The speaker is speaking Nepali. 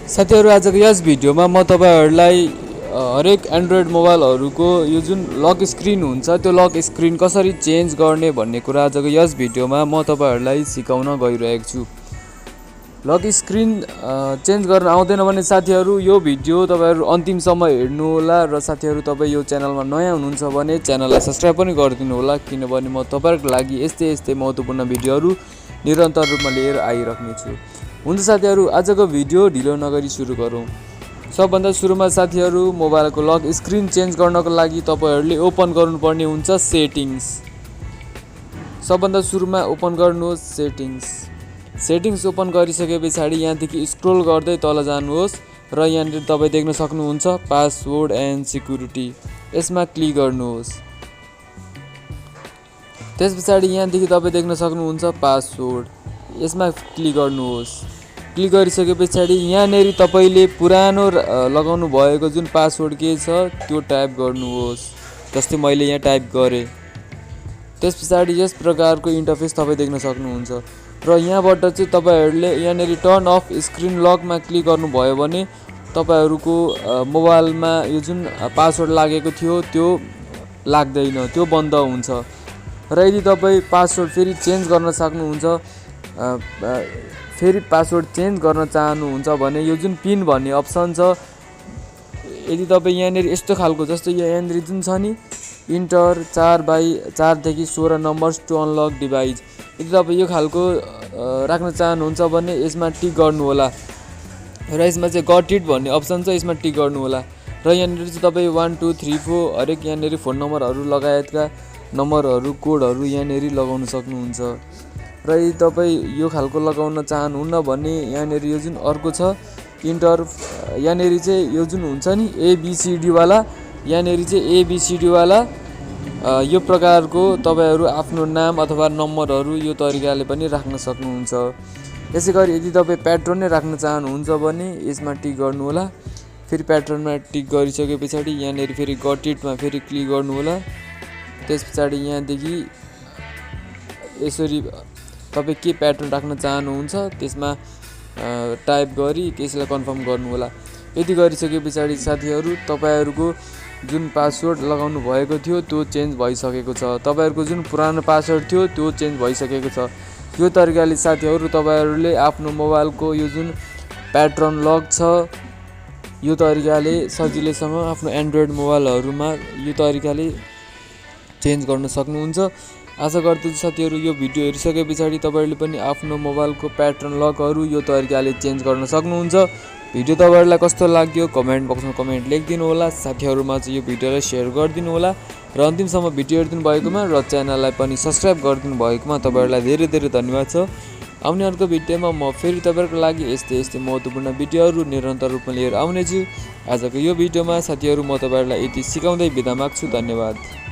साथीहरु आजको यस भिडियोमा म तपाईहरुलाई हरेक एन्ड्रोइड मोबाइलहरुको यो जुन लक स्क्रिन हुन्छ त्यो लक स्क्रिन कसरी चेन्ज गर्ने भन्ने कुरा आजको यस भिडियोमा म तपाईहरुलाई सिकाउन गइरहेको छु। लक स्क्रिन चेन्ज गर्न आउँदैन भने साथीहरु यो भिडियो तपाईहरु अन्तिमसम्म हेर्नु होला र साथीहरु तपाई यो च्यानलमा नयाँ हुनुहुन्छ भने च्यानललाई सब्स्क्राइब पनि गरिदिनु होला किनभने म तपाईहरुको लागि यस्तै महत्त्वपूर्ण भिडियोहरु निरन्तर रूपमा लिएर आइराख्ने छु। हुन्छ साथीहरु आजको भिडियो ढिलो नगरी सुरु गरौँ। सबभन्दा सुरुमा साथीहरु मोबाइलको लक स्क्रिन चेन्ज गर्नको लागि तपाईहरुले ओपन गर्नुपर्ने हुन्छ सेटिंग्स। सबभन्दा सुरुमा ओपन गर्नुहोस् सेटिंग्स ओपन गरिसकेपछि यहाँदेखि स्क्रोल गर्दै तल जानुहोस् र यहाँनिर तपाई देख्न सक्नुहुन्छ पासवर्ड एन्ड सिक्युरिटी, यसमा क्लिक गर्नुहोस्। त्यसपछि यहाँदेखि तपाई देख्न सक्नुहुन्छ पासवर्ड, यसमा क्लिक गर्नुहोस्। क्लिक गरिसकेपछि यहाँनेरि तपाईले पुरानो लगाउनु भएको जुन पासवर्ड के छ त्यो टाइप गर्नुहोस्, जस्तै मैले यहाँ टाइप गरे। त्यसपछि यस प्रकारको इन्टरफेस तपाई देख्न सक्नुहुन्छ र यहाँबाट चाहिँ तपाईहरुले यहाँनेरि टर्न अफ स्क्रिन लकमा क्लिक गर्नुभयो भने तपाईहरुको मोबाइलमा यो जुन पासवर्ड लागेको थियो त्यो लाग्दैन, त्यो बन्द हुन्छ। र यदि तपाई पासवर्ड फेरि चेन्ज गर्न सक्नुहुन्छ, फेरि पासवर्ड चेन्ज गर्न चाहनुहुन्छ भने यो जुन पिन भन्ने अप्सन छ, यदि तपाई यहाँनेरि यस्तो खालको जस्तो यहाँनेरि जुन छ नि इन्टर 4x4 देखि 16 नम्बर्स टु अनलक डिभाइस, यदि तपाई यो खालको राख्न चाहनुहुन्छ भने यसमा टिक गर्नु होला र यसमा चाहिँ गट इट भन्ने अप्सन छ, यसमा टिक गर्नु होला र यहाँनेरि चाहिँ तपाई 1 2 3 4 हरेक यहाँनेरि फोन नम्बरहरु लगायतका नम्बरहरु कोडहरु यहाँनेरि लगाउन सक्नुहुन्छ। र यदि तपाई यो खालको लगाउन चाहनुहुन्न भने यहाँनेरि यो जुन अर्को छ इन्टर, यहाँनेरि चाहिँ यो जुन हुन्छ नि एबीसीडी वाला, यहाँनेरि चाहिँ एबीसीडी वाला यो प्रकारको तपाईहरु आफ्नो नाम अथवा नम्बरहरु यो तरिकाले पनि राख्न सक्नुहुन्छ। यसैगरी यदि तपाई प्याटर्न नै राख्न चाहनुहुन्छ भने यसमा टिक गर्नु होला। फेरि प्याटर्नमा टिक गरिसकेपछि यहाँनेरि फेरि गट इटमा फेरि क्लिक गर्नु होला। त्यसपछि यहाँदेखि यसरी तपाई के प्याटर्न राख्न चाहनुहुन्छ त्यसमा टाइप गरी त्यसलाई कन्फर्म गर्नु होला। यदि गरिसकेपछि साथीहरु तपाईहरुको जुन पासवर्ड लगाउनु भएको थियो त्यो चेन्ज भइसकेको छ, तपाईहरुको जुन पुरानो पासवर्ड थियो त्यो चेन्ज भइसकेको छ। यो तरिकाले साथीहरु तपाईहरुले आफ्नो मोबाइलको यो जुन प्याटर्न लक छ यो तरिकाले सजिलैसँग आफ्नो एन्ड्रोइड मोबाइलहरुमा यो तरिकाले चेन्ज गर्न सक्नुहुन्छ। आशा गर्दछु साथीहरु यो भिडियो हेरिसकेपछि तपाईहरुले पनि आफ्नो मोबाइलको प्याटर्न लकहरु यो तरिकाले चेन्ज गर्न सक्नुहुन्छ। भिडियो तपाईहरुलाई कस्तो लाग्यो कमेन्ट बक्समा कमेन्ट लेखिदिनु होला। साथीहरुमा चाहिँ यो भिडियोलाई शेयर गरिदिनु होला र अन्तिमसम्म भिडियो हेरिदिनु भएकोमा र च्यानललाई पनि सब्स्क्राइब गरिदिनु भएकोमा तपाईहरुलाई धेरै धन्यवाद छ। आउने अर्को भिडियोमा म फेरि तपाईहरुको लागि यस्तै महत्त्वपूर्ण भिडियोहरु निरन्तर रूपमा लिएर आउने छु। आजको यो भिडियोमा साथीहरु म तपाईहरुलाई यति सिकाउँदै बिदा माग्छु। धन्यवाद।